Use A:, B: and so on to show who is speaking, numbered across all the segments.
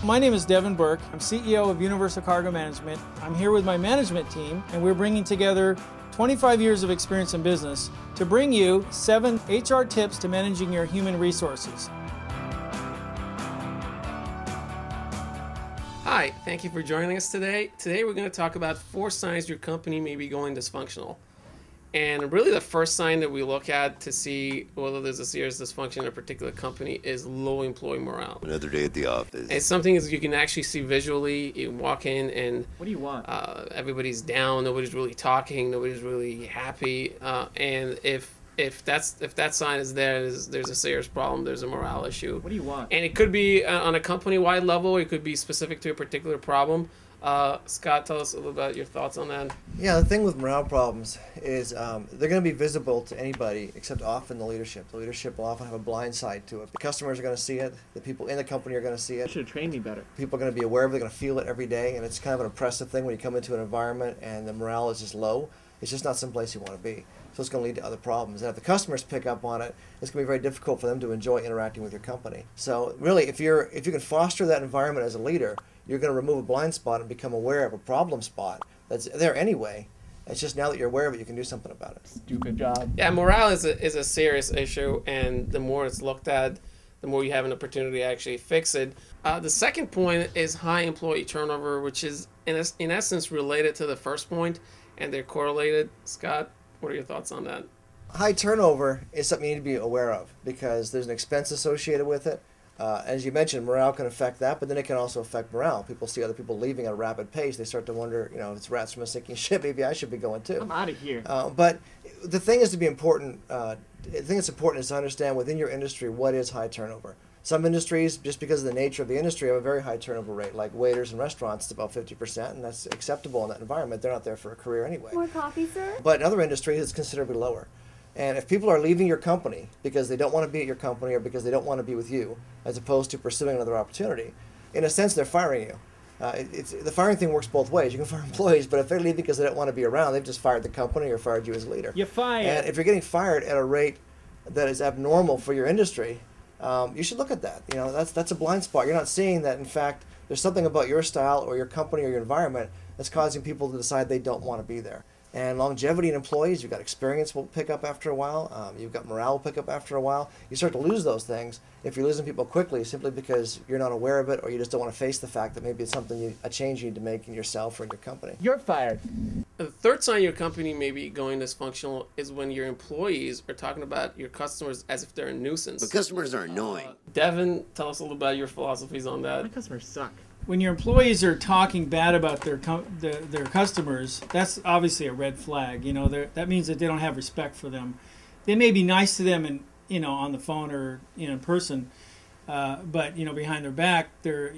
A: My name is Devin Burke. I'm CEO of Universal Cargo Management. I'm here with my management team, and we're bringing together 25 years of experience in business to bring you 7 HR tips to managing your human resources.
B: Hi, thank you for joining us today. Today we're going to talk about 4 signs your company may be going dysfunctional. And really the first sign that we look at to see whether there's a serious dysfunction in a particular company is low employee morale.
C: Another day at the office.
B: It's something that you can actually see visually. You walk in and
A: what do you want?
B: Everybody's down, nobody's really talking, nobody's really happy. And if that sign is there, there's a serious problem, there's a morale issue.
A: What do you want?
B: And it could be on a company-wide level, it could be specific to a particular problem. Scott, tell us a little about your thoughts on that.
D: Yeah, the thing with morale problems is they're going to be visible to anybody except often the leadership. The leadership will often have a blind side to it. The customers are going to see it. The people in the company are going to see it.
A: You should have trained me better.
D: People are going to be aware of it. They're going to feel it every day, and it's kind of an oppressive thing when you come into an environment and the morale is just low. It's just not someplace you want to be. So it's going to lead to other problems. And if the customers pick up on it, it's going to be very difficult for them to enjoy interacting with your company. So really, if you can foster that environment as a leader, you're going to remove a blind spot and become aware of a problem spot that's there anyway. It's just now that you're aware of it, you can do something about it.
A: Stupid job.
B: Yeah, morale is a serious issue, and the more it's looked at, the more you have an opportunity to actually fix it. The second point is high employee turnover, which is in essence related to the first point, and they're correlated. Scott, what are your thoughts on that?
D: High turnover is something you need to be aware of because there's an expense associated with it. As you mentioned, morale can affect that, but then it can also affect morale. People see other people leaving at a rapid pace. They start to wonder, if it's rats from a sinking ship, maybe I should be going too.
A: I'm out of here.
D: But the thing is to be important. The thing that's important is to understand within your industry what is high turnover. Some industries, just because of the nature of the industry, have a very high turnover rate. Like waiters and restaurants, it's about 50%, and that's acceptable in that environment. They're not there for a career anyway.
E: More coffee, sir?
D: But in other industries, it's considerably lower. And if people are leaving your company because they don't want to be at your company or because they don't want to be with you, as opposed to pursuing another opportunity, in a sense, they're firing you. The firing thing works both ways. You can fire employees, but if they're leaving because they don't want to be around, they've just fired the company or fired you as a leader.
A: You're fired.
D: And if you're getting fired at a rate that is abnormal for your industry, you should look at that. That's a blind spot. You're not seeing that, in fact, there's something about your style or your company or your environment that's causing people to decide they don't want to be there. And longevity in employees, you've got experience will pick up after a while. You've got morale will pick up after a while. You start to lose those things if you're losing people quickly simply because you're not aware of it or you just don't want to face the fact that maybe it's something a change you need to make in yourself or in your company.
A: You're fired.
B: The third sign your company may be going dysfunctional is when your employees are talking about your customers as if they're a nuisance.
C: But customers are annoying.
B: Devin, tell us a little about your philosophies on that.
A: My customers suck.
E: When your employees are talking bad about their customers, that's obviously a red flag. That means that they don't have respect for them. They may be nice to them on the phone or in person, but behind their back they're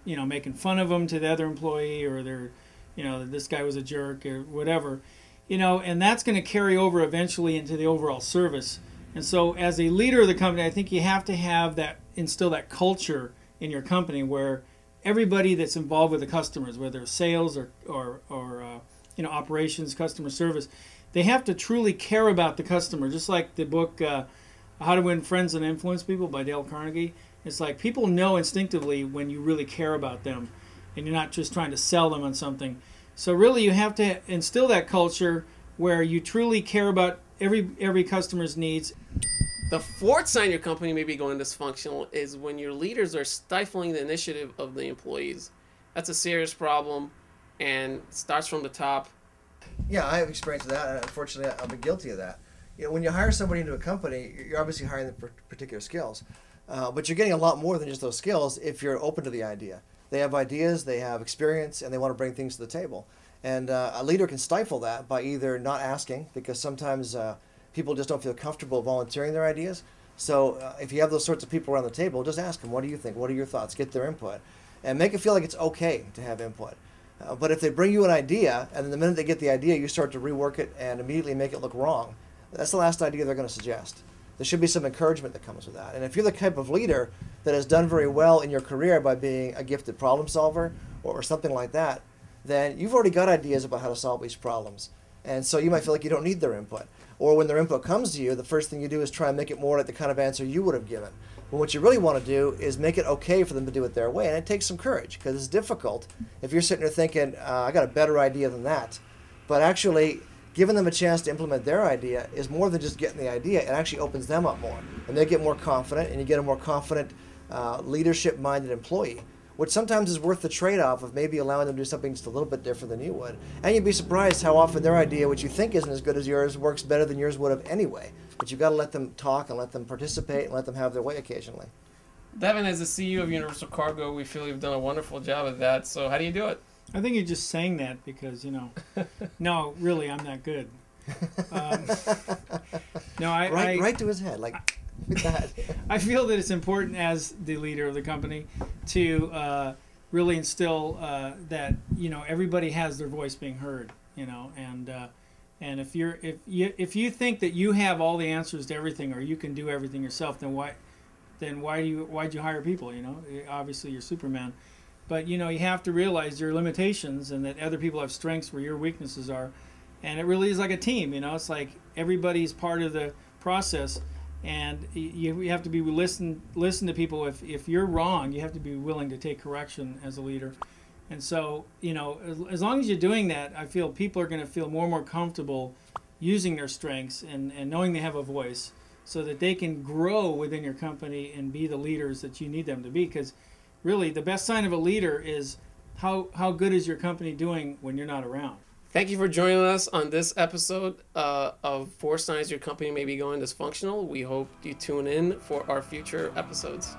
E: making fun of them to the other employee, or they're this guy was a jerk or whatever, and that's going to carry over eventually into the overall service. And so as a leader of the company, I think you have to instill that culture in your company where everybody that's involved with the customers, whether it's sales or operations, customer service, they have to truly care about the customer. Just like the book How to Win Friends and Influence People by Dale Carnegie. It's like people know instinctively when you really care about them and you're not just trying to sell them on something. So really you have to instill that culture where you truly care about every customer's needs.
B: The fourth sign your company may be going dysfunctional is when your leaders are stifling the initiative of the employees. That's a serious problem, and it starts from the top.
D: Yeah, I have experience with that, and unfortunately, I've been guilty of that. When you hire somebody into a company, you're obviously hiring them for particular skills, but you're getting a lot more than just those skills if you're open to the idea. They have ideas, they have experience, and they want to bring things to the table. And a leader can stifle that by either not asking, because sometimes people just don't feel comfortable volunteering their ideas. So if you have those sorts of people around the table, just ask them, what do you think? What are your thoughts? Get their input. And make it feel like it's okay to have input. But if they bring you an idea, and then the minute they get the idea, you start to rework it and immediately make it look wrong, that's the last idea they're going to suggest. There should be some encouragement that comes with that. And if you're the type of leader that has done very well in your career by being a gifted problem solver or something like that, then you've already got ideas about how to solve these problems. And so you might feel like you don't need their input. Or when their input comes to you, the first thing you do is try and make it more like the kind of answer you would have given. But what you really want to do is make it okay for them to do it their way. And it takes some courage, because it's difficult if you're sitting there thinking, I got a better idea than that. But actually, giving them a chance to implement their idea is more than just getting the idea. It actually opens them up more. And they get more confident, and you get a more confident, leadership-minded employee, which sometimes is worth the trade-off of maybe allowing them to do something just a little bit different than you would. And you'd be surprised how often their idea, which you think isn't as good as yours, works better than yours would have anyway. But you've got to let them talk and let them participate and let them have their way occasionally.
B: Devin, as the CEO of Universal Cargo, we feel you've done a wonderful job of that. So how do you do it?
E: I think you're just saying that because, no, really, I'm not good. No,
D: right to his head, like that.
E: I feel that it's important as the leader of the company to really instill that everybody has their voice being heard, and if you think that you have all the answers to everything or you can do everything yourself, then why'd you hire people? Obviously you're Superman, but you have to realize your limitations and that other people have strengths where your weaknesses are, and it really is like a team. It's like everybody's part of the process. And you have to be listen to people. If you're wrong, you have to be willing to take correction as a leader. And so, as long as you're doing that, I feel people are going to feel more and more comfortable using their strengths and knowing they have a voice so that they can grow within your company and be the leaders that you need them to be. Because really, the best sign of a leader is how good is your company doing when you're not around.
B: Thank you for joining us on this episode of 4 Signs Your Company May Be Going Dysfunctional. We hope you tune in for our future episodes.